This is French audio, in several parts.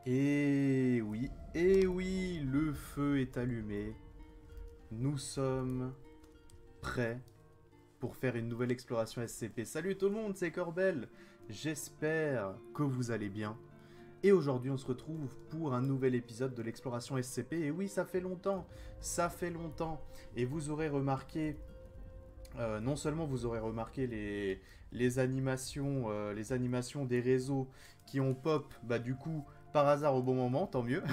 Et oui, le feu est allumé. Nous sommes prêts pour faire une nouvelle exploration SCP. Salut tout le monde, c'est Corbel. J'espère que vous allez bien. Et aujourd'hui, on se retrouve pour un nouvel épisode de l'exploration SCP. Et oui, ça fait longtemps. Et vous aurez remarqué... non seulement vous aurez remarqué les animations des réseaux qui ont pop, bah du coup, par hasard au bon moment, tant mieux.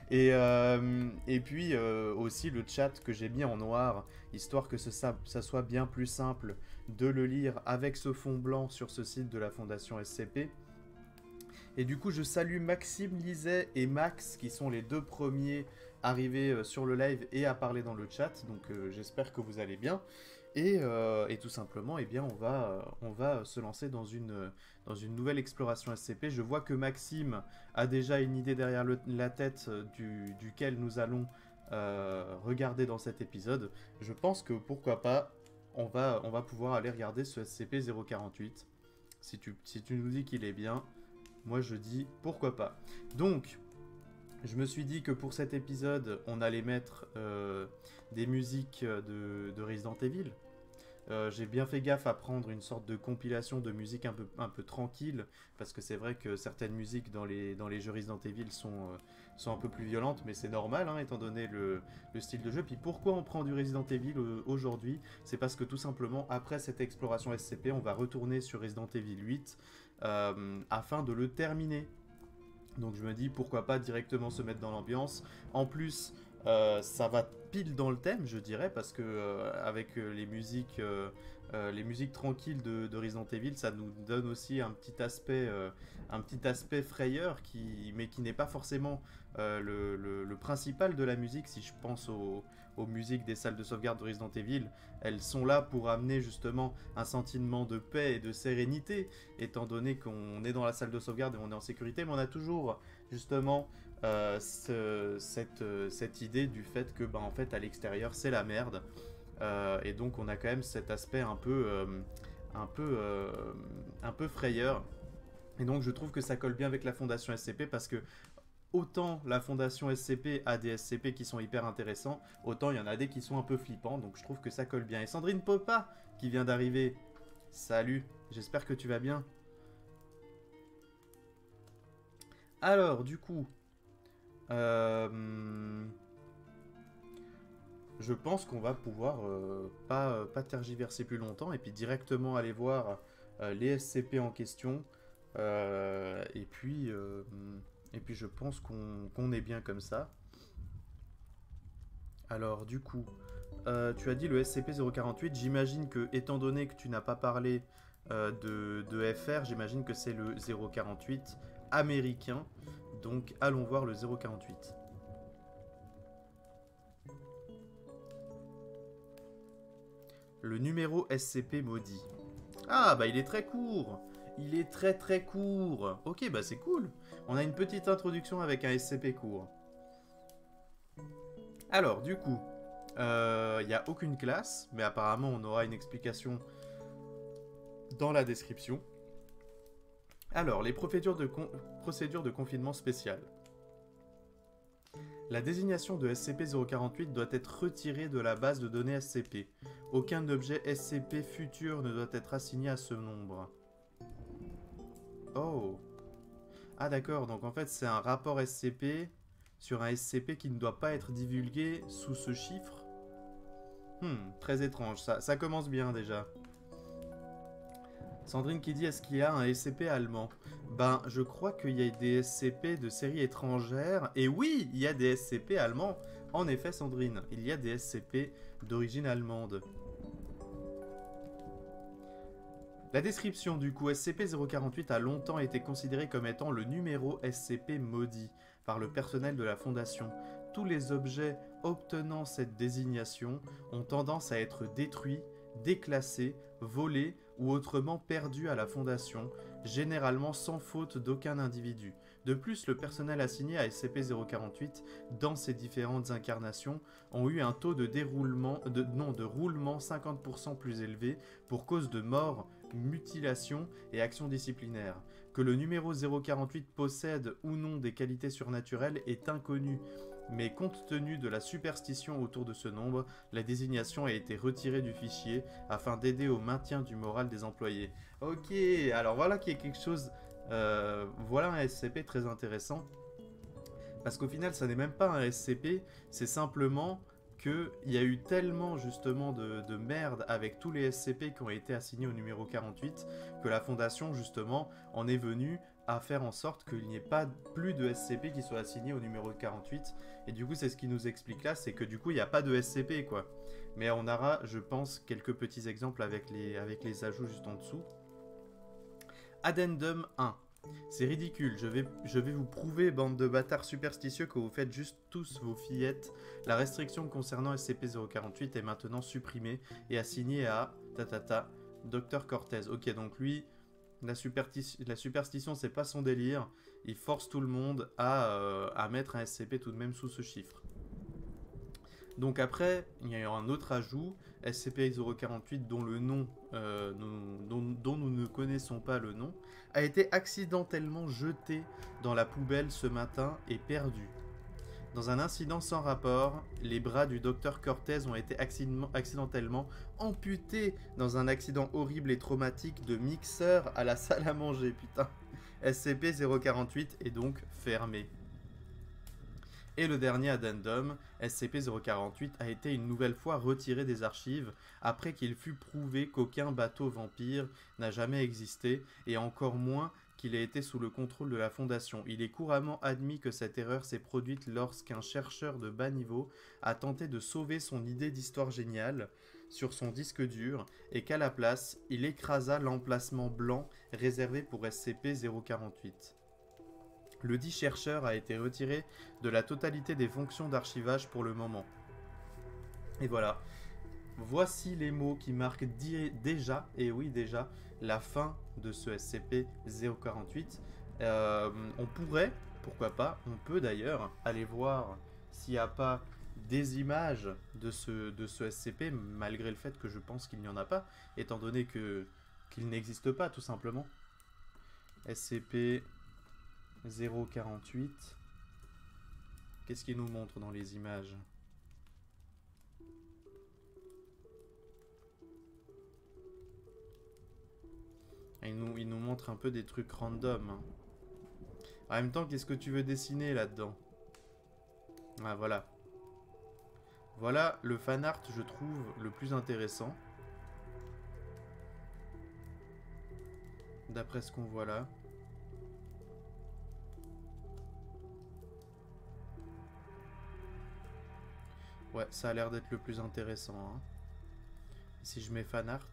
Et puis aussi le chat que j'ai mis en noir, histoire que ça soit bien plus simple de le lire avec ce fond blanc sur ce site de la Fondation SCP. Et du coup, je salue Maxime Liset et Max, qui sont les deux premiers arrivés sur le live et à parler dans le chat. Donc j'espère que vous allez bien. Et tout simplement, eh bien, on va se lancer dans une nouvelle exploration SCP. Je vois que Maxime a déjà une idée derrière la tête duquel nous allons regarder dans cet épisode. Je pense que, pourquoi pas, on va pouvoir aller regarder ce SCP-048. Si tu nous dis qu'il est bien... Moi je dis pourquoi pas. Donc, je me suis dit que pour cet épisode, on allait mettre des musiques de Resident Evil. J'ai bien fait gaffe à prendre une sorte de compilation de musique un peu tranquille, parce que c'est vrai que certaines musiques dans les jeux Resident Evil sont un peu plus violentes, mais c'est normal, hein, étant donné le style de jeu. Puis pourquoi on prend du Resident Evil aujourd'hui? C'est parce que tout simplement, après cette exploration SCP, on va retourner sur Resident Evil 8 afin de le terminer. Donc je me dis pourquoi pas directement se mettre dans l'ambiance. En plus, ça va pile dans le thème, je dirais, parce que avec les musiques tranquilles de Resident Evil, ça nous donne aussi un petit aspect frayeur, mais qui n'est pas forcément le principal de la musique. Si je pense aux musiques des salles de sauvegarde de Resident Evil, elles sont là pour amener justement un sentiment de paix et de sérénité, étant donné qu'on est dans la salle de sauvegarde et on est en sécurité, mais on a toujours justement cette idée du fait que en fait à l'extérieur c'est la merde, et donc on a quand même cet aspect un peu frayeur, et donc je trouve que ça colle bien avec la Fondation SCP, parce que autant la Fondation SCP a des SCP qui sont hyper intéressants, autant il y en a des qui sont un peu flippants, donc je trouve que ça colle bien. Et Sandrine Popa qui vient d'arriver, salut, j'espère que tu vas bien. Alors du coup, je pense qu'on va pouvoir pas tergiverser plus longtemps et puis directement aller voir les SCP en question. Et puis je pense qu'on est bien comme ça. Alors du coup, tu as dit le SCP-048, j'imagine que, étant donné que tu n'as pas parlé de FR, j'imagine que c'est le 048 américain. Donc allons voir le 048. Le numéro SCP maudit. Ah bah il est très court. Il est très court. Ok, bah c'est cool. On a une petite introduction avec un SCP court. Alors du coup, il n'y a aucune classe, mais apparemment on aura une explication dans la description. Alors, les procédures de confinement spéciales. La désignation de SCP-048 doit être retirée de la base de données SCP. Aucun objet SCP futur ne doit être assigné à ce nombre. Oh. Ah d'accord, donc en fait c'est un rapport SCP sur un SCP qui ne doit pas être divulgué sous ce chiffre. Très étrange, ça commence bien déjà. Sandrine qui dit, est-ce qu'il y a un SCP allemand? Ben, je crois qu'il y a des SCP de séries étrangères. Et oui, il y a des SCP allemands. En effet, Sandrine, il y a des SCP d'origine allemande. La description du coup, SCP-048 a longtemps été considéré comme étant le numéro SCP maudit par le personnel de la Fondation. Tous les objets obtenant cette désignation ont tendance à être détruits, déclassés, volés ou autrement perdus à la Fondation, généralement sans faute d'aucun individu. De plus, le personnel assigné à SCP-048 dans ses différentes incarnations ont eu un taux de roulement 50% plus élevé pour cause de mort, mutilation et actions disciplinaires. Que le numéro 048 possède ou non des qualités surnaturelles est inconnu, mais compte tenu de la superstition autour de ce nombre, la désignation a été retirée du fichier afin d'aider au maintien du moral des employés. Ok, alors voilà qui est quelque chose... voilà un SCP très intéressant. Parce qu'au final, ça n'est même pas un SCP, c'est simplement qu'il y a eu tellement justement de merde avec tous les SCP qui ont été assignés au numéro 48 que la fondation justement en est venue à faire en sorte qu'il n'y ait pas plus de SCP qui soient assignés au numéro 48. Et du coup, c'est ce qui nous explique là, c'est que du coup, il n'y a pas de SCP quoi. Mais on aura, je pense, quelques petits exemples avec les ajouts juste en dessous. Addendum 1. C'est ridicule, je vais vous prouver, bande de bâtards superstitieux, que vous faites juste tous vos fillettes. La restriction concernant SCP-048 est maintenant supprimée et assignée à... Dr Cortez. Ok, donc lui, la superstition, c'est pas son délire. Il force tout le monde à mettre un SCP tout de même sous ce chiffre. Donc après, il y a eu un autre ajout, SCP-048, dont le nom, dont nous ne connaissons pas le nom, a été accidentellement jeté dans la poubelle ce matin et perdu. Dans un incident sans rapport, les bras du docteur Cortez ont été accidentellement amputés dans un accident horrible et traumatique de mixeur à la salle à manger, putain. SCP-048 est donc fermé. Et le dernier addendum, SCP-048, a été une nouvelle fois retiré des archives après qu'il fut prouvé qu'aucun bateau vampire n'a jamais existé, et encore moins qu'il ait été sous le contrôle de la Fondation. Il est couramment admis que cette erreur s'est produite lorsqu'un chercheur de bas niveau a tenté de sauver son idée d'histoire géniale sur son disque dur, et qu'à la place, il écrasa l'emplacement blanc réservé pour SCP-048. Le dit chercheur a été retiré de la totalité des fonctions d'archivage pour le moment. Et voilà. Voici les mots qui marquent déjà, et oui déjà, la fin de ce SCP-048. On pourrait, pourquoi pas, on peut d'ailleurs aller voir s'il n'y a pas des images de ce SCP, malgré le fait que je pense qu'il n'y en a pas, étant donné qu'il n'existe pas tout simplement. SCP 048. Qu'est-ce qu'il nous montre dans les images? Il nous montre un peu des trucs random. En même temps, qu'est-ce que tu veux dessiner là-dedans? Ah, voilà. Voilà le fanart, je trouve, le plus intéressant. D'après ce qu'on voit là. Ouais, ça a l'air d'être le plus intéressant. Hein. Si je mets fanart.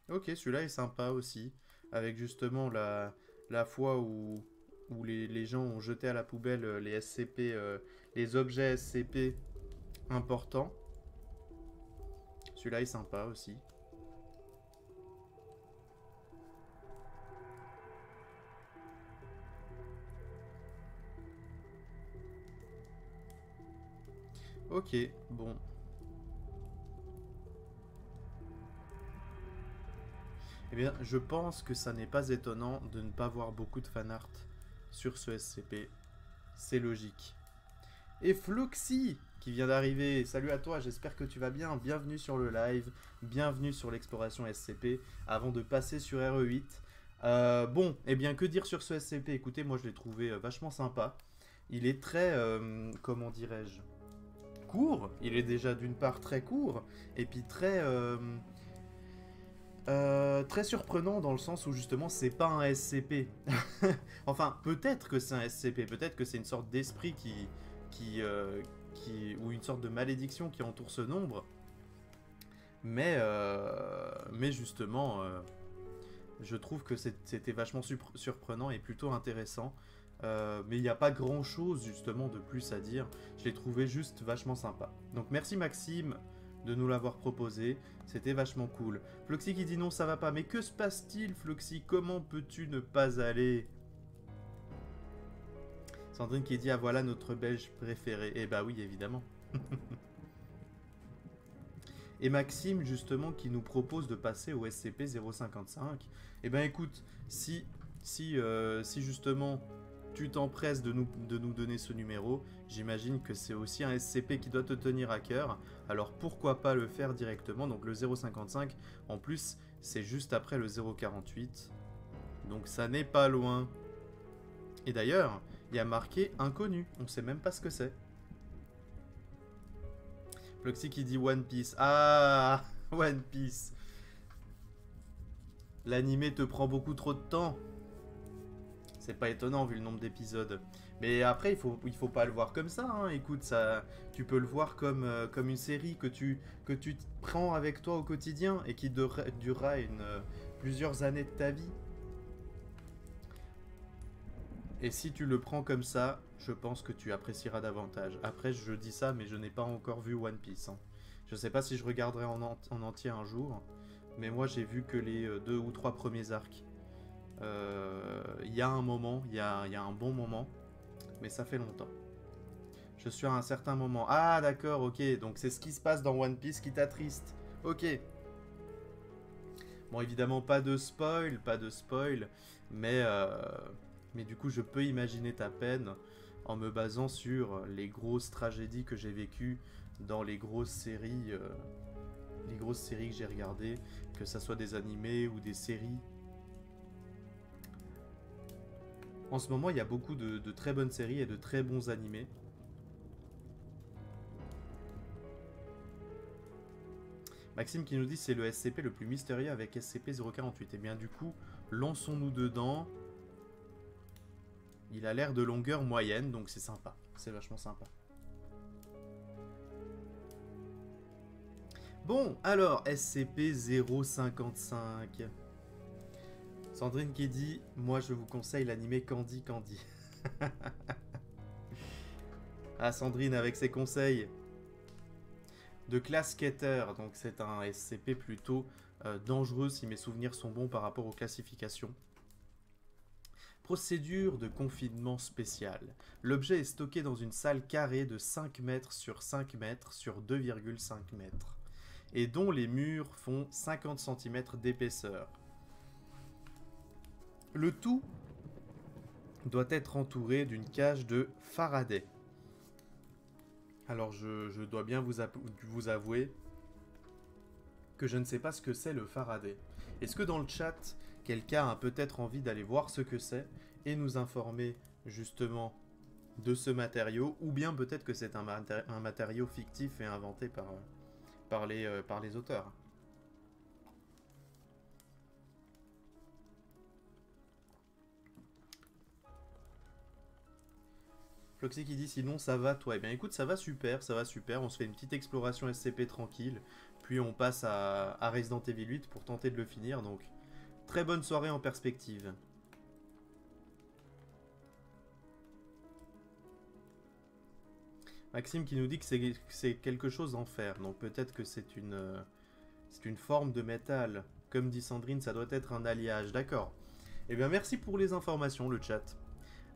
Ok, celui-là est sympa aussi. Avec justement la fois où les gens ont jeté à la poubelle les SCP, les objets SCP importants. Celui-là est sympa aussi. Ok, bon. Eh bien, je pense que ça n'est pas étonnant de ne pas voir beaucoup de fanart sur ce SCP. C'est logique. Et Floxy qui vient d'arriver. Salut à toi, j'espère que tu vas bien. Bienvenue sur le live, bienvenue sur l'exploration SCP. Avant de passer sur RE8. Bon, eh bien, que dire sur ce SCP? Écoutez, moi je l'ai trouvé vachement sympa. Il est très, comment dirais-je, court. Il est déjà d'une part très court, et puis très... très surprenant dans le sens où justement c'est pas un SCP. Enfin, peut-être que c'est un SCP, peut-être que c'est une sorte d'esprit ou une sorte de malédiction qui entoure ce nombre. Mais justement, je trouve que c'était vachement surprenant et plutôt intéressant. Mais il n'y a pas grand chose justement de plus à dire. Je l'ai trouvé juste vachement sympa. Donc merci Maxime de nous l'avoir proposé, c'était vachement cool. Floxy qui dit non, ça va pas. Mais que se passe-t-il, Floxy? Comment peux-tu ne pas aller? Sandrine qui dit, ah voilà notre belge préféré. Eh bah oui, évidemment. Et Maxime, justement, qui nous propose de passer au SCP-055. Eh ben écoute, si justement tu t'empresses de nous donner ce numéro, j'imagine que c'est aussi un SCP qui doit te tenir à cœur. Alors pourquoi pas le faire directement? Donc le 055, en plus, c'est juste après le 048. Donc ça n'est pas loin. Et d'ailleurs, il y a marqué inconnu. On sait même pas ce que c'est. Floxy qui dit One Piece. Ah, One Piece. L'animé te prend beaucoup trop de temps. C'est pas étonnant vu le nombre d'épisodes. Mais après, il faut pas le voir comme ça. Hein. Écoute, ça, tu peux le voir comme, comme une série que tu prends avec toi au quotidien et qui durera plusieurs années de ta vie. Et si tu le prends comme ça, je pense que tu apprécieras davantage. Après, je dis ça, mais je n'ai pas encore vu One Piece. Hein. Je sais pas si je regarderai en entier un jour, mais moi j'ai vu que les 2 ou 3 premiers arcs. Il y a un moment, il y a un bon moment, mais ça fait longtemps. Je suis à un certain moment. Ah d'accord, ok, donc c'est ce qui se passe dans One Piece qui t'attriste. Ok. Bon, évidemment, pas de spoil, mais du coup, je peux imaginer ta peine en me basant sur les grosses tragédies que j'ai vécues dans les grosses séries que j'ai regardées, que ça soit des animés ou des séries. En ce moment, il y a beaucoup de très bonnes séries et de très bons animés. Maxime qui nous dit c'est le SCP le plus mystérieux avec SCP-048. Et bien du coup, lançons-nous dedans. Il a l'air de longueur moyenne, donc c'est sympa. C'est vachement sympa. Bon, alors, SCP-055. Sandrine qui dit moi je vous conseille l'animé Candy Candy. Ah, Sandrine avec ses conseils. De classe Skater, donc c'est un SCP plutôt dangereux si mes souvenirs sont bons par rapport aux classifications. Procédure de confinement spécial. L'objet est stocké dans une salle carrée de 5 mètres sur 5 mètres sur 2,5 mètres et dont les murs font 50 cm d'épaisseur. Le tout doit être entouré d'une cage de Faraday. Alors je dois bien vous avouer que je ne sais pas ce que c'est le Faraday. Est-ce que dans le chat, quelqu'un a peut-être envie d'aller voir ce que c'est et nous informer justement de ce matériau, ou bien peut-être que c'est un matériau fictif et inventé par les auteurs. Floxy qui dit sinon ça va toi. Eh bien écoute, ça va super, on se fait une petite exploration SCP tranquille, puis on passe à Resident Evil 8 pour tenter de le finir, donc très bonne soirée en perspective. Maxime qui nous dit que c'est quelque chose en fer, donc peut-être que c'est une forme de métal. Comme dit Sandrine, ça doit être un alliage, d'accord. Eh bien merci pour les informations, le chat.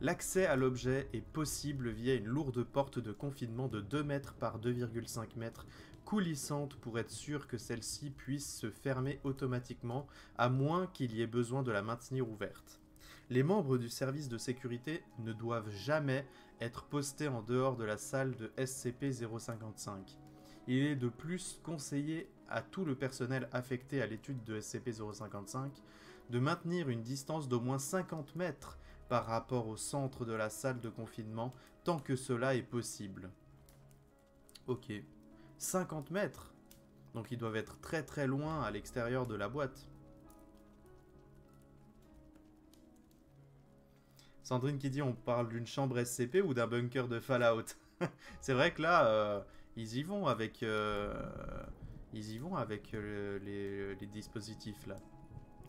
L'accès à l'objet est possible via une lourde porte de confinement de 2 mètres par 2,5 mètres, coulissante pour être sûr que celle-ci puisse se fermer automatiquement, à moins qu'il y ait besoin de la maintenir ouverte. Les membres du service de sécurité ne doivent jamais être postés en dehors de la salle de SCP-055. Il est de plus conseillé à tout le personnel affecté à l'étude de SCP-055 de maintenir une distance d'au moins 50 mètres par rapport au centre de la salle de confinement, tant que cela est possible. Ok. 50 mètres. Donc ils doivent être très très loin à l'extérieur de la boîte. Sandrine qui dit on parle d'une chambre SCP ou d'un bunker de Fallout. C'est vrai que là, ils y vont avec, les dispositifs là.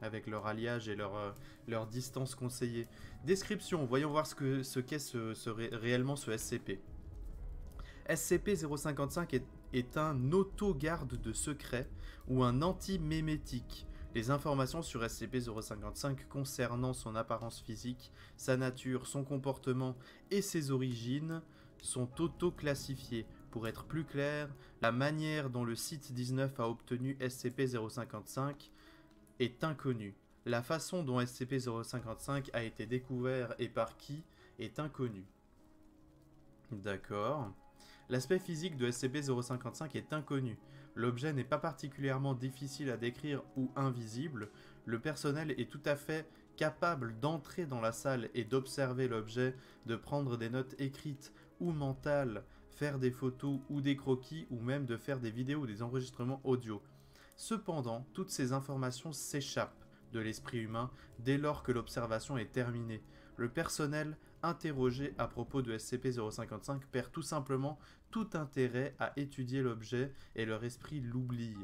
Avec leur alliage et leur distance conseillée. Description, voyons voir ce qu'est réellement ce SCP. SCP-055 est un auto-garde de secret ou un anti-mémétique. Les informations sur SCP-055 concernant son apparence physique, sa nature, son comportement et ses origines sont auto-classifiées. Pour être plus clair, la manière dont le site 19 a obtenu SCP-055 est inconnue. La façon dont SCP-055 a été découvert et par qui est inconnue. D'accord. L'aspect physique de SCP-055 est inconnu. L'objet n'est pas particulièrement difficile à décrire ou invisible. Le personnel est tout à fait capable d'entrer dans la salle et d'observer l'objet, de prendre des notes écrites ou mentales, faire des photos ou des croquis, ou même de faire des vidéos ou des enregistrements audio. Cependant, toutes ces informations s'échappent de l'esprit humain dès lors que l'observation est terminée. Le personnel interrogé à propos de SCP-055 perd tout simplement tout intérêt à étudier l'objet et leur esprit l'oublie.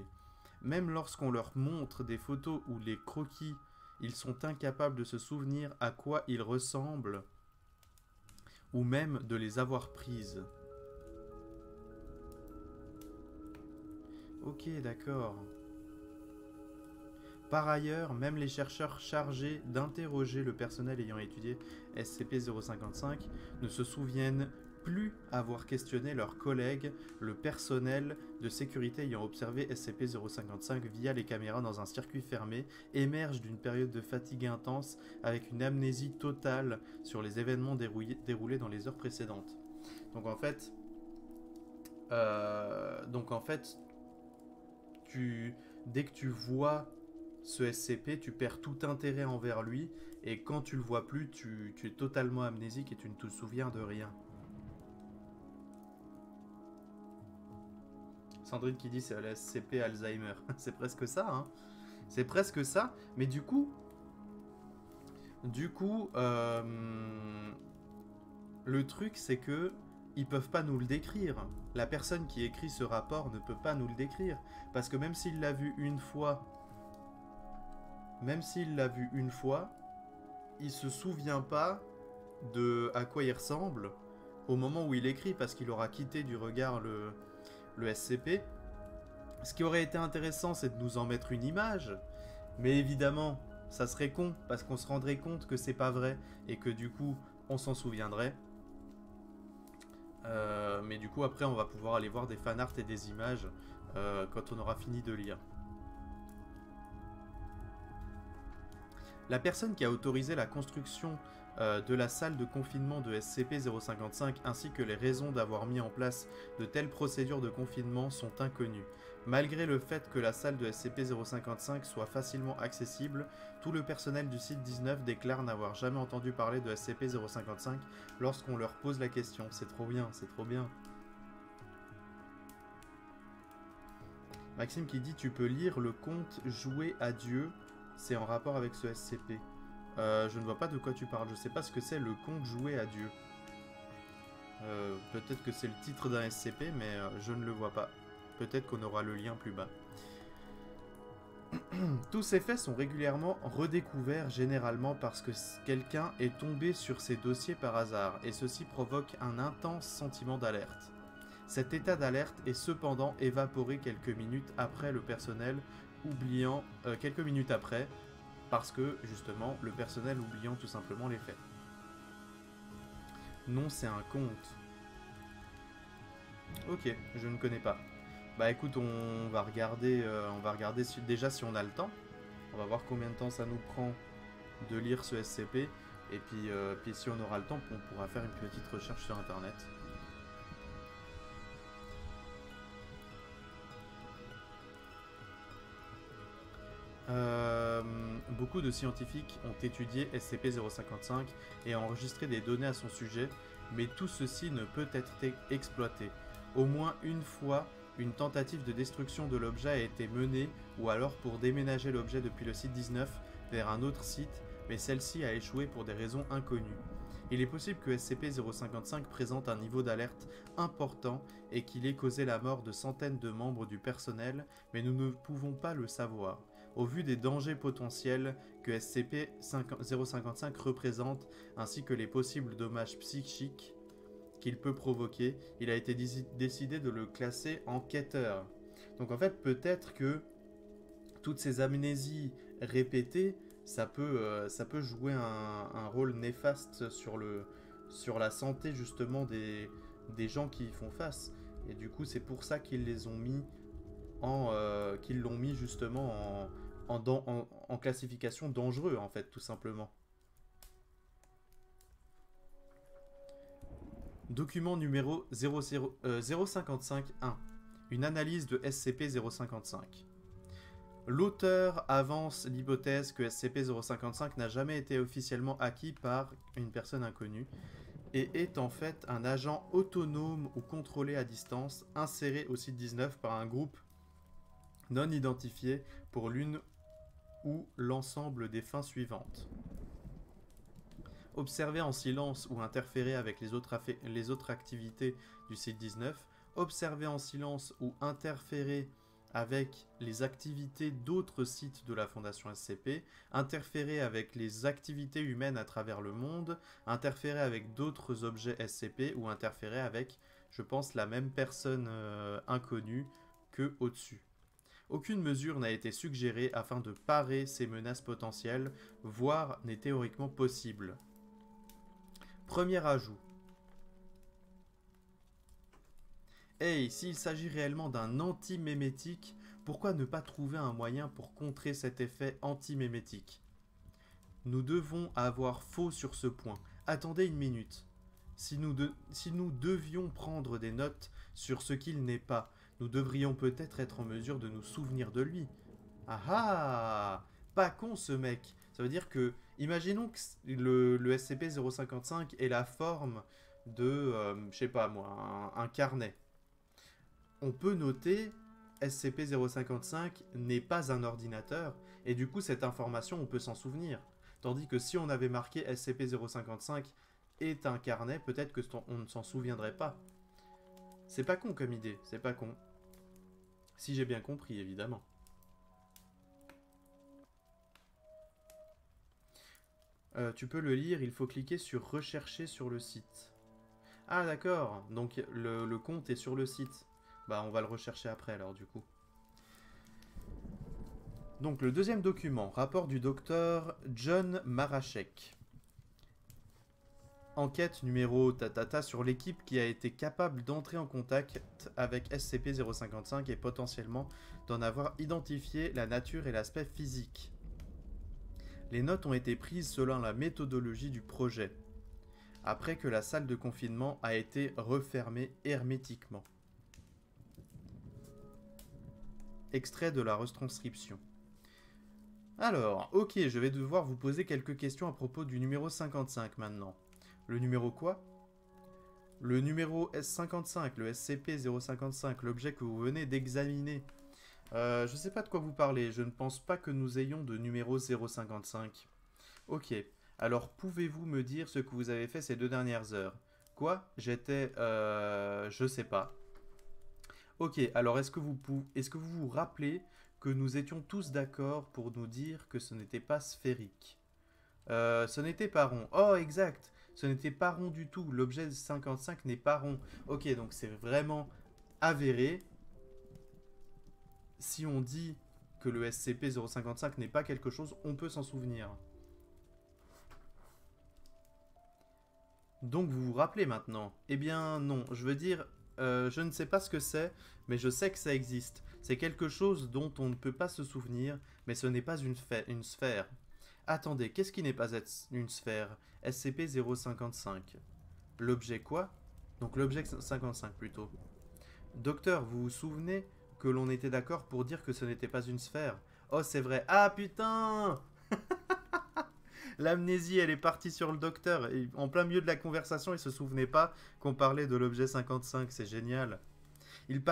Même lorsqu'on leur montre des photos ou les croquis, ils sont incapables de se souvenir à quoi ils ressemblent ou même de les avoir prises. Ok, d'accord. Par ailleurs, même les chercheurs chargés d'interroger le personnel ayant étudié SCP-055 ne se souviennent plus avoir questionné leurs collègues, le personnel de sécurité ayant observé SCP-055 via les caméras dans un circuit fermé, émerge d'une période de fatigue intense avec une amnésie totale sur les événements déroulés dans les heures précédentes. Donc en fait, dès que tu vois ce SCP, tu perds tout intérêt envers lui, et quand tu le vois plus, tu es totalement amnésique et tu ne te souviens de rien. Sandrine qui dit c'est le SCP Alzheimer. C'est presque ça, hein. C'est presque ça, mais du coup, le truc c'est que ils peuvent pas nous le décrire. La personne qui écrit ce rapport ne peut pas nous le décrire, parce que même s'il l'a vu une fois, il se souvient pas de à quoi il ressemble au moment où il écrit, parce qu'il aura quitté du regard le SCP. Ce qui aurait été intéressant, c'est de nous en mettre une image, mais évidemment, ça serait con, parce qu'on se rendrait compte que c'est pas vrai, et que du coup, on s'en souviendrait. Mais du coup, après, on va pouvoir aller voir des fanarts et des images quand on aura fini de lire. La personne qui a autorisé la construction de la salle de confinement de SCP-055 ainsi que les raisons d'avoir mis en place de telles procédures de confinement sont inconnues. Malgré le fait que la salle de SCP-055 soit facilement accessible, tout le personnel du site 19 déclare n'avoir jamais entendu parler de SCP-055 lorsqu'on leur pose la question. C'est trop bien, c'est trop bien. Maxime qui dit « Tu peux lire le conte Jouer à Dieu ». C'est en rapport avec ce SCP. Je ne vois pas de quoi tu parles. Je sais pas ce que c'est le conte Jouer à Dieu. Peut-être que c'est le titre d'un SCP, mais je ne le vois pas. Peut-être qu'on aura le lien plus bas. Tous ces faits sont régulièrement redécouverts, généralement parce que quelqu'un est tombé sur ces dossiers par hasard, et ceci provoque un intense sentiment d'alerte. Cet état d'alerte est cependant évaporé quelques minutes après le personnel oubliant quelques minutes après, parce que justement le personnel oubliant tout simplement les faits. Non, c'est un conte. Ok, je ne connais pas. Bah écoute, on va regarder déjà si on a le temps. On va voir combien de temps ça nous prend de lire ce SCP, et puis si on aura le temps, on pourra faire une petite recherche sur internet. Beaucoup de scientifiques ont étudié SCP-055 et enregistré des données à son sujet, mais tout ceci ne peut être exploité. Au moins une fois, une tentative de destruction de l'objet a été menée, ou alors pour déménager l'objet depuis le site 19 vers un autre site, mais celle-ci a échoué pour des raisons inconnues. Il est possible que SCP-055 présente un niveau d'alerte important et qu'il ait causé la mort de centaines de membres du personnel, mais nous ne pouvons pas le savoir. Au vu des dangers potentiels que SCP-055 représente, ainsi que les possibles dommages psychiques qu'il peut provoquer, il a été décidé de le classer en quêteur. Donc en fait, peut-être que toutes ces amnésies répété, ça peut jouer un rôle néfaste sur la santé justement des gens qui y font face. Et du coup, c'est pour ça qu'ils les ont mis qu'ils l'ont mis justement en classification dangereux, en fait, tout simplement. Document numéro 055-1. Une analyse de SCP-055. L'auteur avance l'hypothèse que SCP-055 n'a jamais été officiellement acquis par une personne inconnue et est en fait un agent autonome ou contrôlé à distance inséré au site 19 par un groupe non identifié pour l'une ou l'ensemble des fins suivantes. Observer en silence ou interférer avec les autres activités du site 19, observer en silence ou interférer avec les activités d'autres sites de la Fondation SCP, interférer avec les activités humaines à travers le monde, interférer avec d'autres objets SCP ou interférer avec, je pense, la même personne inconnue que au-dessus. Aucune mesure n'a été suggérée afin de parer ces menaces potentielles, voire n'est théoriquement possible. Premier ajout. Hey, s'il s'agit réellement d'un anti-mémétique, pourquoi ne pas trouver un moyen pour contrer cet effet anti-mémétique? Nous devons avoir faux sur ce point. Attendez une minute. Si nous devions prendre des notes sur ce qu'il n'est pas, nous devrions peut-être être en mesure de nous souvenir de lui. Ah ah! Pas con ce mec. Ça veut dire que, imaginons que le SCP-055 ait la forme de, je sais pas moi, un carnet. On peut noter SCP-055 n'est pas un ordinateur, et du coup cette information on peut s'en souvenir. Tandis que si on avait marqué SCP-055 est un carnet, peut-être que on ne s'en souviendrait pas. C'est pas con comme idée, c'est pas con. Si j'ai bien compris, évidemment. Tu peux le lire, il faut cliquer sur rechercher sur le site. Ah d'accord, donc le compte est sur le site. Bah on va le rechercher après alors du coup. Donc le deuxième document, rapport du docteur John Marachek. Enquête numéro tatata sur l'équipe qui a été capable d'entrer en contact avec SCP-055 et potentiellement d'en avoir identifié la nature et l'aspect physique. Les notes ont été prises selon la méthodologie du projet, après que la salle de confinement a été refermée hermétiquement. Extrait de la retranscription. Alors, ok, je vais devoir vous poser quelques questions à propos du numéro 55 maintenant. Le numéro quoi? Le numéro S55, le SCP-055, l'objet que vous venez d'examiner. Je sais pas de quoi vous parlez, je ne pense pas que nous ayons de numéro 055. Ok, alors pouvez-vous me dire ce que vous avez fait ces 2 dernières heures? Quoi? J'étais... je sais pas. Ok, alors est-ce que vous vous rappelez que nous étions tous d'accord pour nous dire que ce n'était pas sphérique? Ce n'était pas rond. Oh, exact. Ce n'était pas rond du tout. L'objet 55 n'est pas rond. Ok, donc c'est vraiment avéré. Si on dit que le SCP-055 n'est pas quelque chose, on peut s'en souvenir. Donc vous vous rappelez maintenant? Eh bien non, je veux dire, je ne sais pas ce que c'est, mais je sais que ça existe. C'est quelque chose dont on ne peut pas se souvenir, mais ce n'est pas une sphère. Attendez, qu'est-ce qui n'est pas une sphère? SCP-055. L'objet quoi? Donc l'objet 55 plutôt. Docteur, vous vous souvenez que l'on était d'accord pour dire que ce n'était pas une sphère? Oh, c'est vrai. Ah putain! L'amnésie, elle est partie sur le docteur. Et en plein milieu de la conversation, il se souvenait pas qu'on parlait de l'objet 55. C'est génial. Il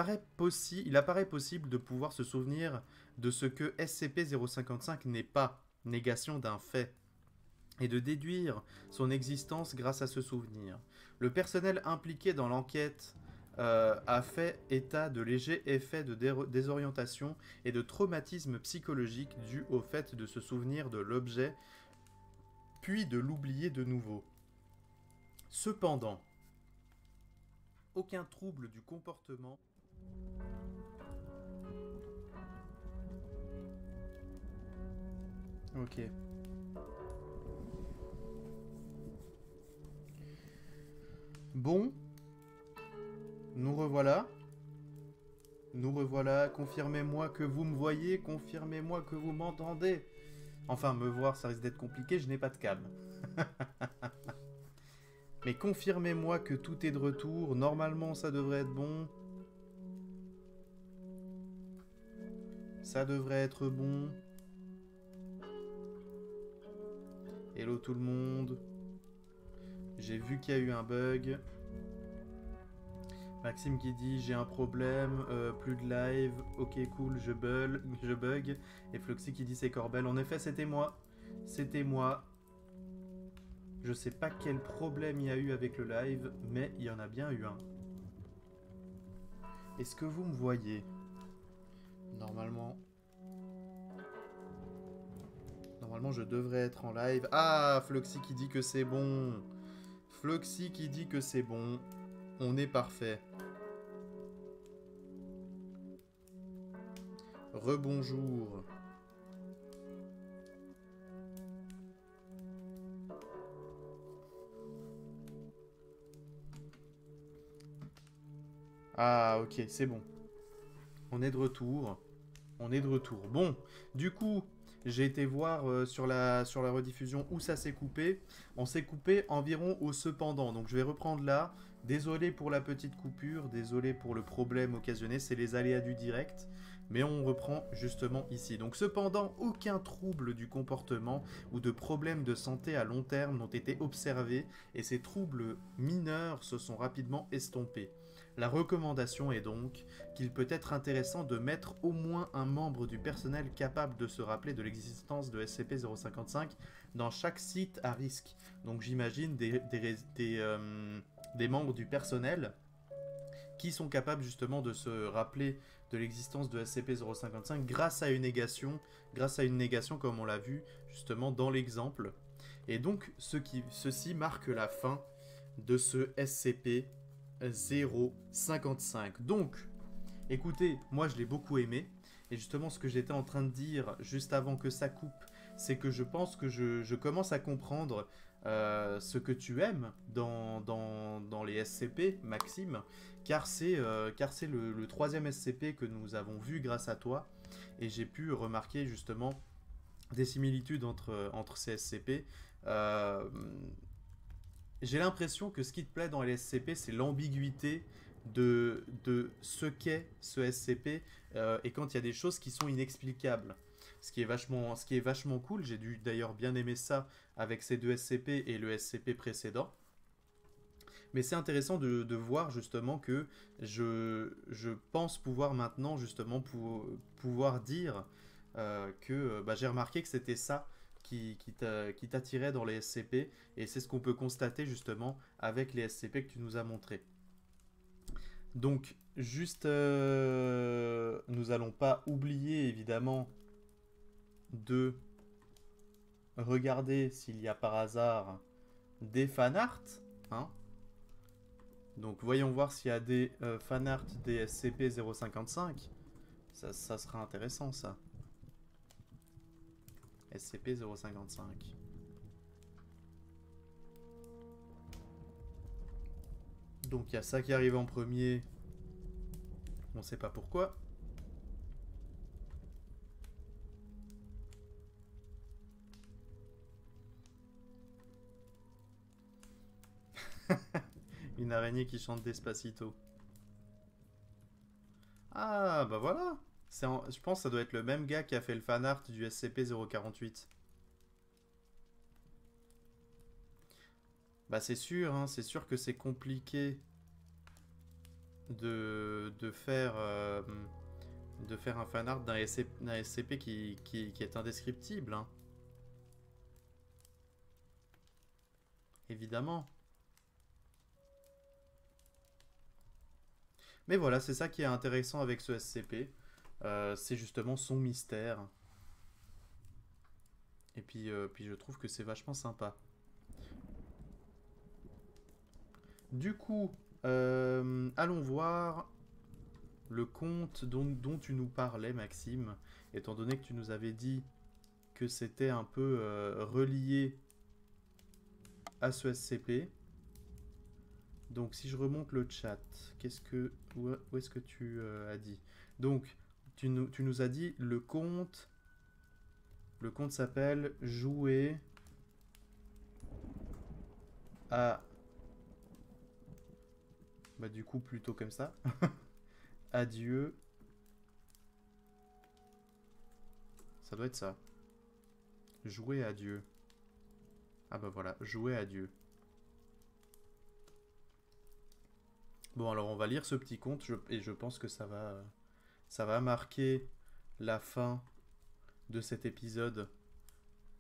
apparaît possible de pouvoir se souvenir de ce que SCP-055 n'est pas, négation d'un fait, et de déduire son existence grâce à ce souvenir. Le personnel impliqué dans l'enquête a fait état de légers effets de désorientation et de traumatisme psychologique dus au fait de se souvenir de l'objet, puis de l'oublier de nouveau. Cependant, aucun trouble du comportement Ok. Bon, nous revoilà. Nous revoilà. Confirmez-moi que vous me voyez, confirmez-moi que vous m'entendez. Enfin, me voir, ça risque d'être compliqué, je n'ai pas de cam. Mais confirmez-moi que tout est de retour. Normalement, ça devrait être bon. Ça devrait être bon. Hello tout le monde. J'ai vu qu'il y a eu un bug. Maxime qui dit j'ai un problème, plus de live, ok cool, je bug. Et Floxy qui dit c'est Corbel. En effet, c'était moi. C'était moi. Je sais pas quel problème il y a eu avec le live, mais il y en a bien eu un. Est-ce que vous me voyez? Normalement. Normalement, je devrais être en live. Ah, Floxy qui dit que c'est bon. Floxy qui dit que c'est bon. On est parfait. Rebonjour. Ah, ok, c'est bon. On est de retour. On est de retour. Bon, du coup, j'ai été voir sur la rediffusion où ça s'est coupé. On s'est coupé environ au cependant. Donc je vais reprendre là. Désolé pour la petite coupure, désolé pour le problème occasionné, c'est les aléas du direct. Mais on reprend justement ici. Donc cependant, aucun trouble du comportement ou de problème de santé à long terme n'ont été observés et ces troubles mineurs se sont rapidement estompés. La recommandation est donc qu'il peut être intéressant de mettre au moins un membre du personnel capable de se rappeler de l'existence de SCP-055 dans chaque site à risque. Donc j'imagine des membres du personnel qui sont capables justement de se rappeler de l'existence de SCP-055 grâce à une négation comme on l'a vu justement dans l'exemple. Et donc ceci marque la fin de ce SCP-055. Donc, écoutez, moi je l'ai beaucoup aimé, et justement ce que j'étais en train de dire juste avant que ça coupe, c'est que je pense que je commence à comprendre ce que tu aimes dans les SCP, Maxime, car c'est le troisième SCP que nous avons vu grâce à toi, et j'ai pu remarquer justement des similitudes entre ces SCP. J'ai l'impression que ce qui te plaît dans les SCP, c'est l'ambiguïté de ce qu'est ce SCP et quand il y a des choses qui sont inexplicables. Ce qui est vachement cool, j'ai dû d'ailleurs bien aimer ça avec ces deux SCP et le SCP précédent. Mais c'est intéressant de voir justement que je pense pouvoir maintenant justement pouvoir dire que j'ai remarqué que c'était ça qui t'attirait dans les SCP, et c'est ce qu'on peut constater justement avec les SCP que tu nous as montrés. Donc, juste, nous allons pas oublier évidemment de regarder s'il y a par hasard des fanarts, hein. Donc, voyons voir s'il y a des fanarts des SCP-055. Ça sera intéressant, ça. SCP-055. Donc il y a ça qui arrive en premier. On sait pas pourquoi. Une araignée qui chante Despacito. Ah, bah voilà. Je pense que ça doit être le même gars qui a fait le fanart du SCP-048. Bah c'est sûr, hein, c'est sûr que c'est compliqué de faire un fanart d'un SCP qui est indescriptible, hein. Évidemment. Mais voilà, c'est ça qui est intéressant avec ce SCP. C'est justement son mystère. Et puis je trouve que c'est vachement sympa. Du coup, allons voir le conte dont tu nous parlais, Maxime. Étant donné que tu nous avais dit que c'était un peu relié à ce SCP. Donc si je remonte le chat, où est-ce que tu as dit? Donc tu nous as dit le compte s'appelle Jouer à... Bah du coup plutôt comme ça. Adieu. Ça doit être ça. Jouer à Dieu. Ah bah voilà, jouer à Dieu. Bon alors on va lire ce petit conte et je pense que ça va marquer la fin de cet épisode.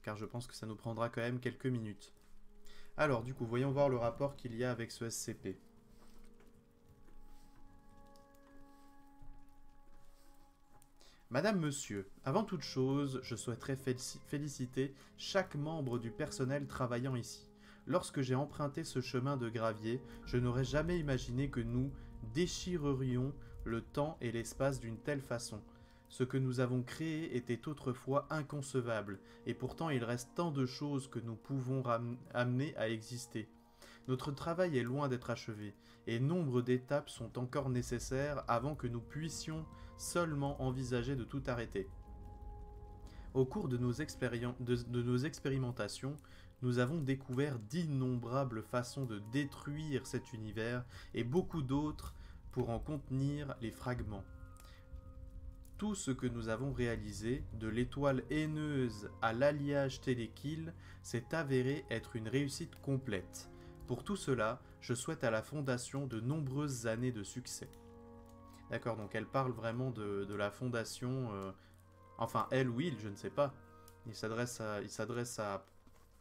Car je pense que ça nous prendra quand même quelques minutes. Alors du coup, voyons voir le rapport qu'il y a avec ce SCP. Madame, monsieur, avant toute chose, je souhaiterais féliciter chaque membre du personnel travaillant ici. Lorsque j'ai emprunté ce chemin de gravier, je n'aurais jamais imaginé que nous déchirerions le temps et l'espace d'une telle façon. Ce que nous avons créé était autrefois inconcevable, et pourtant il reste tant de choses que nous pouvons amener à exister. Notre travail est loin d'être achevé, et nombre d'étapes sont encore nécessaires avant que nous puissions seulement envisager de tout arrêter. Au cours de nos expérimentations, nous avons découvert d'innombrables façons de détruire cet univers et beaucoup d'autres pour en contenir les fragments. Tout ce que nous avons réalisé, de l'étoile haineuse à l'alliage télékill, s'est avéré être une réussite complète. Pour tout cela, je souhaite à la Fondation de nombreuses années de succès. D'accord, donc elle parle vraiment de la Fondation... Enfin, elle ou il, je ne sais pas. Il s'adresse à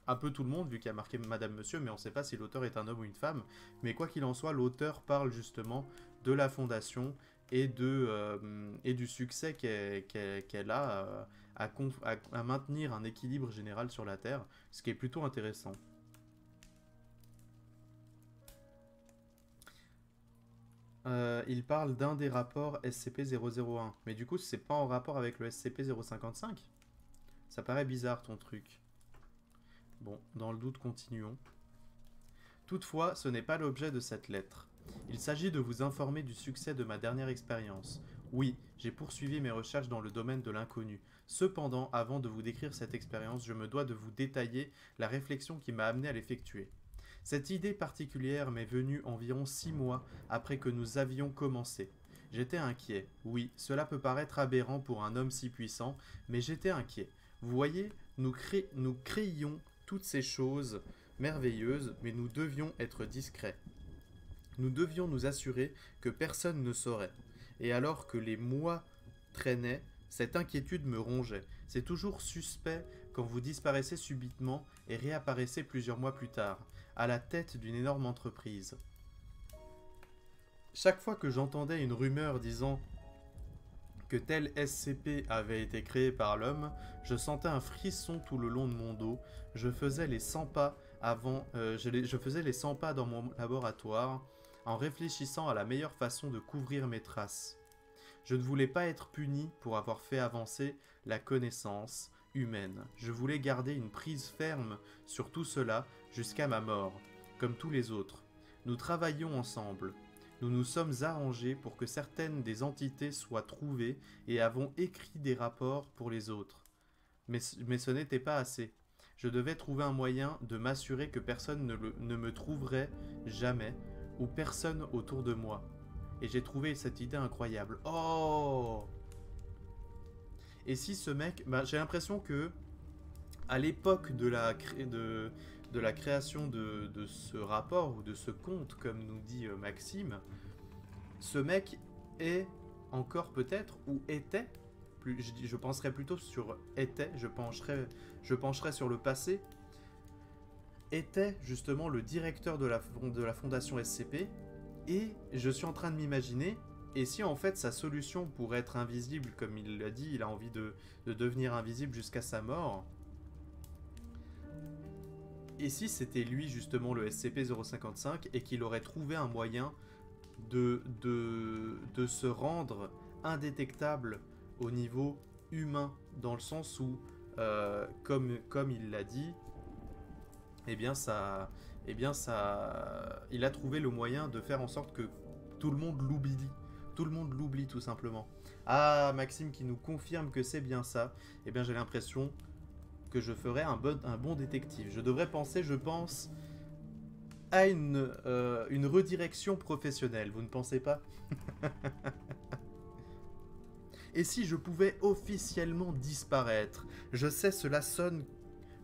un peu tout le monde, vu qu'il y a marqué Madame Monsieur, mais on ne sait pas si l'auteur est un homme ou une femme. Mais quoi qu'il en soit, l'auteur parle justement de la Fondation et du succès qu'elle a à maintenir un équilibre général sur la Terre, ce qui est plutôt intéressant. Il parle d'un des rapports SCP-001, mais du coup c'est pas en rapport avec le SCP-055? Ça paraît bizarre ton truc. Bon, dans le doute, continuons. Toutefois, ce n'est pas l'objet de cette lettre. Il s'agit de vous informer du succès de ma dernière expérience. Oui, j'ai poursuivi mes recherches dans le domaine de l'inconnu. Cependant, avant de vous décrire cette expérience, je me dois de vous détailler la réflexion qui m'a amené à l'effectuer. Cette idée particulière m'est venue environ 6 mois après que nous avions commencé. J'étais inquiet. Oui, cela peut paraître aberrant pour un homme si puissant, mais j'étais inquiet. Vous voyez, nous créions toutes ces choses merveilleuses, mais nous devions être discrets. Nous devions nous assurer que personne ne saurait. Et alors que les mois traînaient, cette inquiétude me rongeait. C'est toujours suspect quand vous disparaissez subitement et réapparaissez plusieurs mois plus tard, à la tête d'une énorme entreprise. Chaque fois que j'entendais une rumeur disant que tel SCP avait été créé par l'homme, je sentais un frisson tout le long de mon dos. Je faisais les 100 pas je faisais les 100 pas dans mon laboratoire en réfléchissant à la meilleure façon de couvrir mes traces. Je ne voulais pas être puni pour avoir fait avancer la connaissance humaine. Je voulais garder une prise ferme sur tout cela jusqu'à ma mort, comme tous les autres. Nous travaillions ensemble. Nous nous sommes arrangés pour que certaines des entités soient trouvées et avons écrit des rapports pour les autres. Mais ce n'était pas assez. Je devais trouver un moyen de m'assurer que personne ne me trouverait jamais, ou personne autour de moi. Et j'ai trouvé cette idée incroyable. Oh! Et si ce mec... Bah, j'ai l'impression que, à l'époque de la création de ce rapport, ou de ce conte, comme nous dit Maxime, ce mec est encore peut-être, ou était, je penserais plutôt sur était, je pencherais sur le passé, était justement le directeur de la fondation SCP, et je suis en train de m'imaginer, et si en fait sa solution pour être invisible, comme il l'a dit, il a envie de devenir invisible jusqu'à sa mort, et si c'était lui justement le SCP-055, et qu'il aurait trouvé un moyen de se rendre indétectable au niveau humain, dans le sens où comme il l'a dit, il a trouvé le moyen de faire en sorte que tout le monde l'oublie. Tout le monde l'oublie tout simplement. Ah, Maxime qui nous confirme que c'est bien ça. Eh bien, j'ai l'impression que je ferai un bon détective. Je devrais penser, je pense, à une redirection professionnelle. Vous ne pensez pas? Et si je pouvais officiellement disparaître? Je sais, cela sonne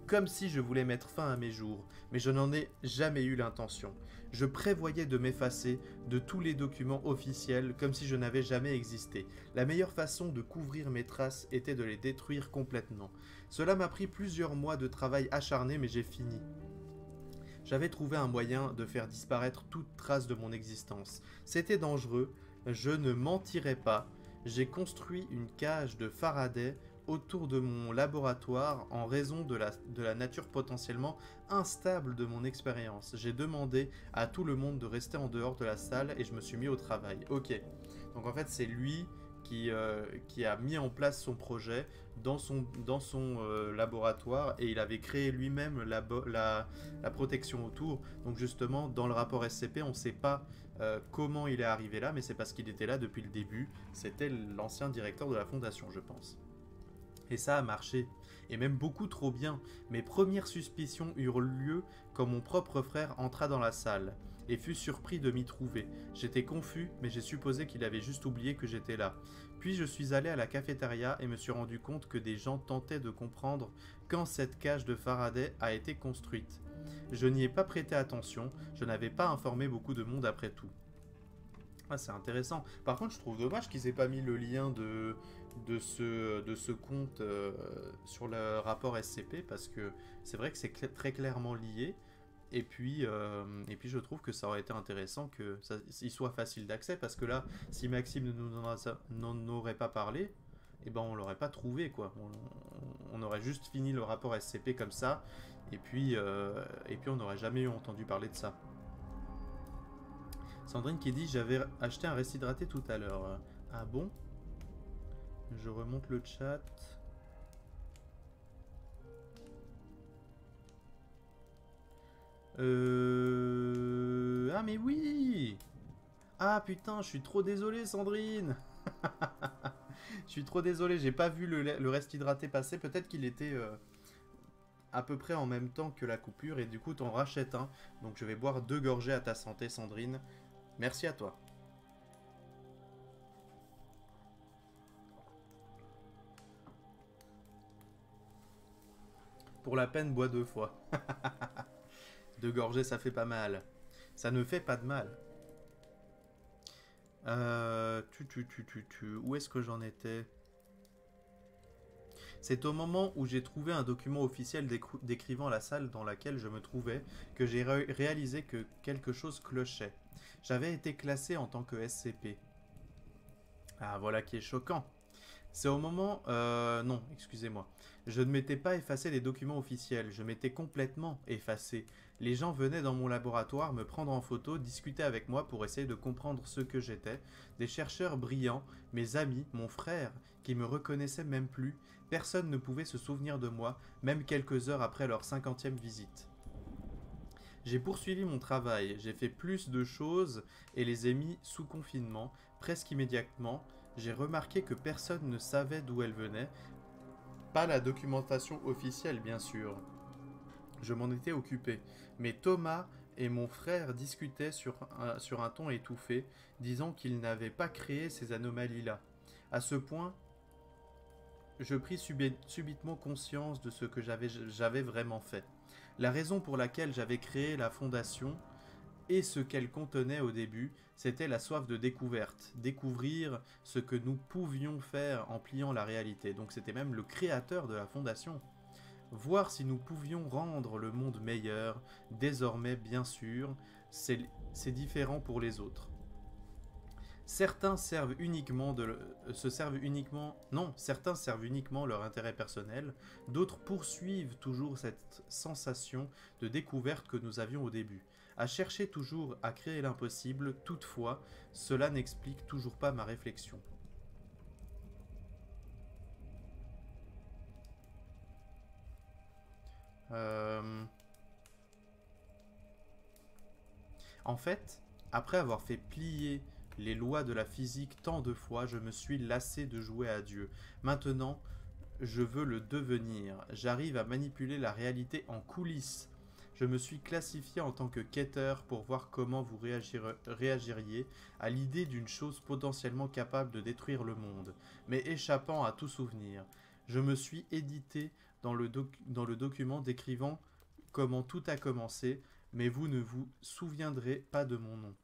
comme si je voulais mettre fin à mes jours, mais je n'en ai jamais eu l'intention. Je prévoyais de m'effacer de tous les documents officiels comme si je n'avais jamais existé. La meilleure façon de couvrir mes traces était de les détruire complètement. Cela m'a pris plusieurs mois de travail acharné, mais j'ai fini. J'avais trouvé un moyen de faire disparaître toute trace de mon existence. C'était dangereux, je ne mentirais pas. J'ai construit une cage de Faraday autour de mon laboratoire en raison de la nature potentiellement instable de mon expérience. J'ai demandé à tout le monde de rester en dehors de la salle et je me suis mis au travail. Ok, donc en fait c'est lui qui a mis en place son projet dans son laboratoire et il avait créé lui-même la protection autour. Donc justement dans le rapport SCP on ne sait pas comment il est arrivé là, mais c'est parce qu'il était là depuis le début. C'était l'ancien directeur de la fondation, je pense. Et ça a marché, et même beaucoup trop bien. Mes premières suspicions eurent lieu quand mon propre frère entra dans la salle, et fut surpris de m'y trouver. J'étais confus, mais j'ai supposé qu'il avait juste oublié que j'étais là. Puis je suis allé à la cafétéria et me suis rendu compte que des gens tentaient de comprendre quand cette cage de Faraday a été construite. Je n'y ai pas prêté attention, je n'avais pas informé beaucoup de monde après tout. Ah, c'est intéressant. Par contre, je trouve dommage qu'ils aient pas mis le lien de ce compte sur le rapport SCP, parce que c'est vrai que c'est très clairement lié. Et puis je trouve que ça aurait été intéressant qu'il soit facile d'accès, parce que là, si Maxime ne nous n'en aurait pas parlé, eh ben on l'aurait pas trouvé, quoi. On aurait juste fini le rapport SCP comme ça, et puis on n'aurait jamais entendu parler de ça. Sandrine qui dit: j'avais acheté un reste hydraté tout à l'heure. Ah bon? Je remonte le chat. Ah mais oui! Ah putain, je suis trop désolé Sandrine. Je suis trop désolé, j'ai pas vu le reste hydraté passer. Peut-être qu'il était à peu près en même temps que la coupure et du coup t'en rachètes un. Donc je vais boire 2 gorgées à ta santé Sandrine. Merci à toi. Pour la peine, bois 2 fois. 2 gorgées, ça fait pas mal. Ça ne fait pas de mal. Où est-ce que j'en étais? C'est au moment où j'ai trouvé un document officiel décrivant la salle dans laquelle je me trouvais que j'ai réalisé que quelque chose clochait. J'avais été classé en tant que SCP. Ah, voilà qui est choquant. C'est au moment... non, excusez-moi. Je ne m'étais pas effacé des documents officiels, je m'étais complètement effacé. Les gens venaient dans mon laboratoire me prendre en photo, discuter avec moi pour essayer de comprendre ce que j'étais. Des chercheurs brillants, mes amis, mon frère, qui me reconnaissaient même plus. Personne ne pouvait se souvenir de moi, même quelques heures après leur 50e visite. J'ai poursuivi mon travail, j'ai fait plus de choses et les ai mis sous confinement, presque immédiatement. J'ai remarqué que personne ne savait d'où elle venait. Pas la documentation officielle, bien sûr. Je m'en étais occupé. Mais Thomas et mon frère discutaient sur un ton étouffé, disant qu'ils n'avaient pas créé ces anomalies-là. À ce point, je pris subitement conscience de ce que j'avais vraiment fait. La raison pour laquelle j'avais créé la fondation et ce qu'elle contenait au début, c'était la soif de découverte, découvrir ce que nous pouvions faire en pliant la réalité. Donc c'était même le créateur de la fondation. Voir si nous pouvions rendre le monde meilleur, désormais bien sûr, c'est différent pour les autres. Certains servent uniquement certains servent uniquement leur intérêt personnel, d'autres poursuivent toujours cette sensation de découverte que nous avions au début. À chercher toujours à créer l'impossible, toutefois, cela n'explique toujours pas ma réflexion. Euh, En fait, après avoir fait plier les lois de la physique tant de fois, je me suis lassé de jouer à Dieu. Maintenant, je veux le devenir. J'arrive à manipuler la réalité en coulisses. Je me suis classifié en tant que quêteur pour voir comment vous réagiriez à l'idée d'une chose potentiellement capable de détruire le monde, mais échappant à tout souvenir. Je me suis édité dans le document décrivant comment tout a commencé, mais vous ne vous souviendrez pas de mon nom.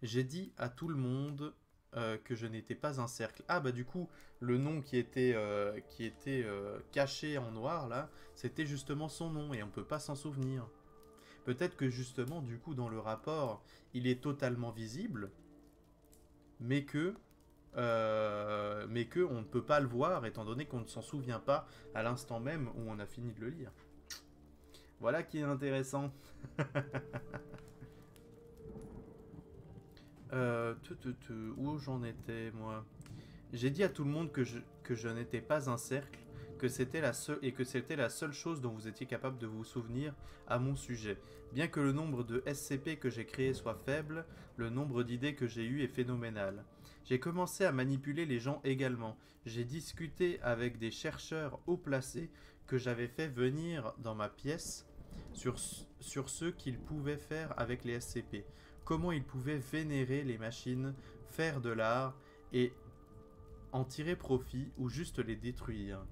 J'ai dit à tout le monde que je n'étais pas un cercle. Ah bah du coup, le nom qui était caché en noir là, c'était justement son nom et on peut pas s'en souvenir. Peut-être que justement, du coup, dans le rapport, il est totalement visible, mais que on ne peut pas le voir étant donné qu'on ne s'en souvient pas à l'instant même où on a fini de le lire. Voilà qui est intéressant. Où j'en étais, moi? J'ai dit à tout le monde que je n'étais pas un cercle, que c'était la seule chose dont vous étiez capable de vous souvenir à mon sujet. Bien que le nombre de SCP que j'ai créés soit faible, le nombre d'idées que j'ai eues est phénoménal. J'ai commencé à manipuler les gens également. J'ai discuté avec des chercheurs haut placés que j'avais fait venir dans ma pièce sur ce qu'ils pouvaient faire avec les SCP. Comment ils pouvaient vénérer les machines, faire de l'art et en tirer profit ou juste les détruire.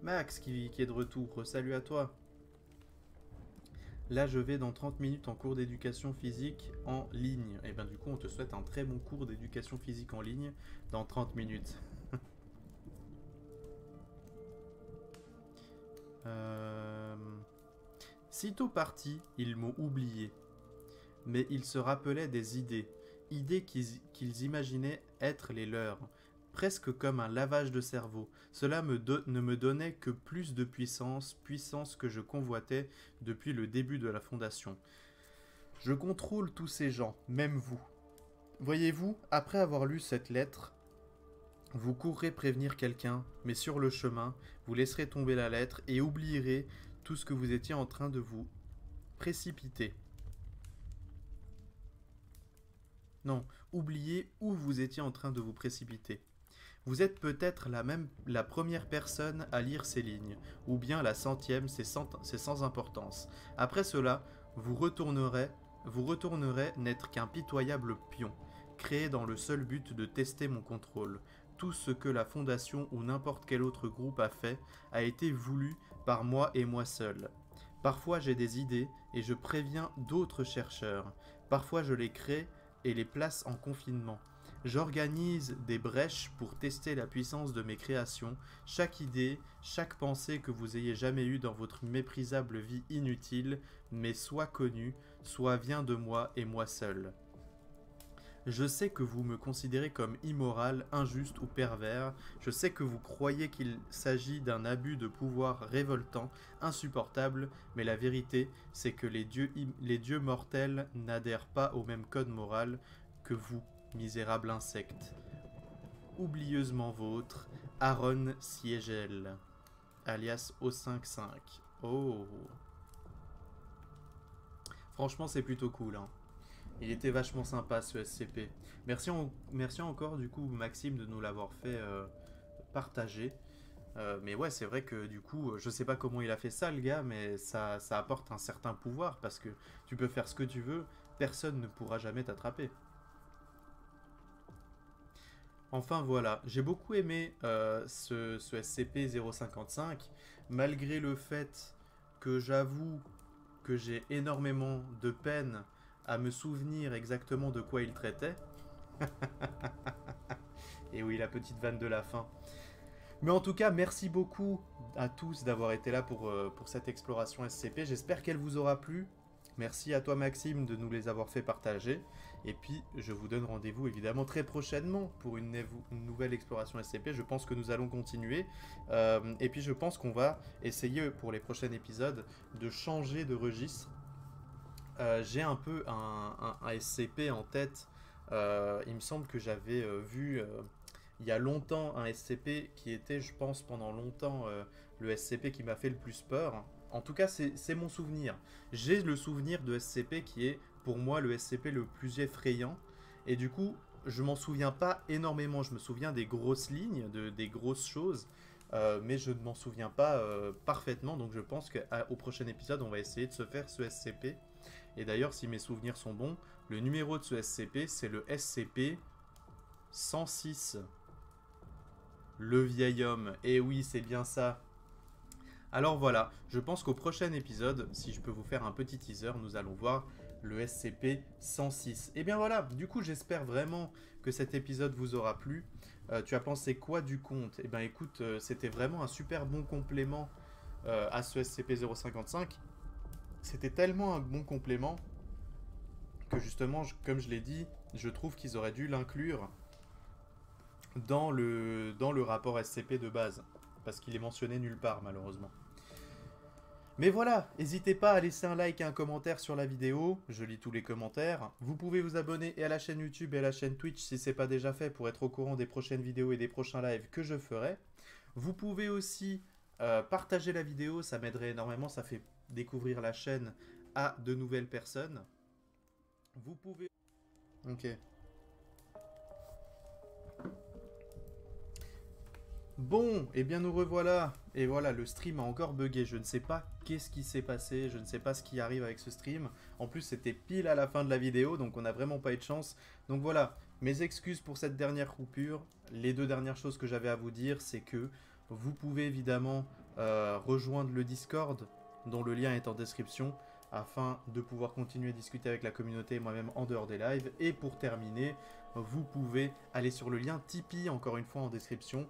Max qui est de retour, salut à toi. Là je vais dans 30 minutes en cours d'éducation physique en ligne. Et ben du coup on te souhaite un très bon cours d'éducation physique en ligne dans 30 minutes. euh... Sitôt partis, ils m'ont oublié. Mais ils se rappelaient des idées qu'ils imaginaient être les leurs, presque comme un lavage de cerveau. Cela ne me donnait que plus de puissance, puissance que je convoitais depuis le début de la fondation. Je contrôle tous ces gens, même vous. Voyez-vous, après avoir lu cette lettre, vous courrez prévenir quelqu'un, mais sur le chemin, vous laisserez tomber la lettre et oublierez tout ce que vous étiez en train de vous précipiter. Non, oubliez où vous étiez en train de vous précipiter. Vous êtes peut-être la première personne à lire ces lignes, ou bien la centième, c'est sans importance. Après cela, vous retournerez n'être qu'un pitoyable pion, créé dans le seul but de tester mon contrôle. Tout ce que la Fondation ou n'importe quel autre groupe a fait a été voulu par moi et moi seul. Parfois j'ai des idées et je préviens d'autres chercheurs. Parfois je les crée et les place en confinement. J'organise des brèches pour tester la puissance de mes créations. Chaque idée, chaque pensée que vous ayez jamais eue dans votre méprisable vie inutile, mais soit connue, soit vient de moi et moi seul. Je sais que vous me considérez comme immoral, injuste ou pervers. Je sais que vous croyez qu'il s'agit d'un abus de pouvoir révoltant, insupportable, mais la vérité, c'est que les dieux mortels n'adhèrent pas au même code moral que vous, misérable insecte. Oublieusement vôtre, Aaron Siegel, alias O55. Oh. Franchement, c'est plutôt cool, hein. Il était vachement sympa ce SCP. Merci encore du coup Maxime de nous l'avoir fait partager. Mais ouais, c'est vrai que du coup, je sais pas comment il a fait ça le gars, mais ça apporte un certain pouvoir parce que tu peux faire ce que tu veux, personne ne pourra jamais t'attraper. Enfin voilà, j'ai beaucoup aimé ce SCP-055, malgré le fait que j'avoue que j'ai énormément de peine à me souvenir exactement de quoi il traitait. Et oui, la petite vanne de la fin. Mais en tout cas, merci beaucoup à tous d'avoir été là pour cette exploration SCP. J'espère qu'elle vous aura plu. Merci à toi Maxime de nous les avoir fait partager. Et puis, je vous donne rendez-vous évidemment très prochainement pour une nouvelle exploration SCP. Je pense que nous allons continuer. Et puis, je pense qu'on va essayer pour les prochains épisodes de changer de registre. J'ai un peu un SCP en tête. Il me semble que j'avais vu il y a longtemps un SCP qui était, je pense, pendant longtemps le SCP qui m'a fait le plus peur. En tout cas, c'est mon souvenir. J'ai le souvenir de SCP qui est, pour moi, le SCP le plus effrayant. Et du coup, je m'en souviens pas énormément. Je me souviens des grosses lignes, des grosses choses. Mais je ne m'en souviens pas parfaitement. Donc je pense qu'au prochain épisode, on va essayer de se faire ce SCP. Et d'ailleurs, si mes souvenirs sont bons, le numéro de ce SCP, c'est le SCP 106. Le vieil homme. Et oui, c'est bien ça. Alors voilà, je pense qu'au prochain épisode, si je peux vous faire un petit teaser, nous allons voir le SCP 106. Et bien voilà, du coup j'espère vraiment que cet épisode vous aura plu. Tu as pensé quoi du conte? Eh bien écoute, c'était vraiment un super bon complément à ce SCP-055. C'était tellement un bon complément que justement, comme je l'ai dit, je trouve qu'ils auraient dû l'inclure dans le rapport SCP de base. Parce qu'il est mentionné nulle part malheureusement. Mais voilà, n'hésitez pas à laisser un like et un commentaire sur la vidéo, je lis tous les commentaires. Vous pouvez vous abonner et à la chaîne YouTube et à la chaîne Twitch si ce n'est pas déjà fait pour être au courant des prochaines vidéos et des prochains lives que je ferai. Vous pouvez aussi partager la vidéo, ça m'aiderait énormément, ça fait découvrir la chaîne à de nouvelles personnes. Vous pouvez... Ok. Bon, et bien nous revoilà. Et voilà, le stream a encore bugué. Je ne sais pas qu'est-ce qui s'est passé. Je ne sais pas ce qui arrive avec ce stream. En plus, c'était pile à la fin de la vidéo, donc on n'a vraiment pas eu de chance. Donc voilà, mes excuses pour cette dernière coupure. Les deux dernières choses que j'avais à vous dire, c'est que vous pouvez évidemment rejoindre le Discord, dont le lien est en description, afin de pouvoir continuer à discuter avec la communauté et moi-même en dehors des lives. Et pour terminer, vous pouvez aller sur le lien Tipeee, encore une fois en description,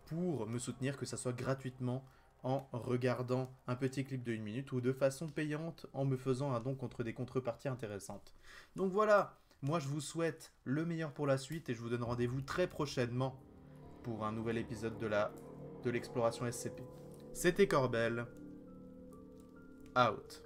pour me soutenir, que ça soit gratuitement en regardant un petit clip de 1 minute ou de façon payante en me faisant un don contre des contreparties intéressantes. Donc voilà, moi je vous souhaite le meilleur pour la suite et je vous donne rendez-vous très prochainement pour un nouvel épisode de l'exploration SCP. C'était Corbel, out.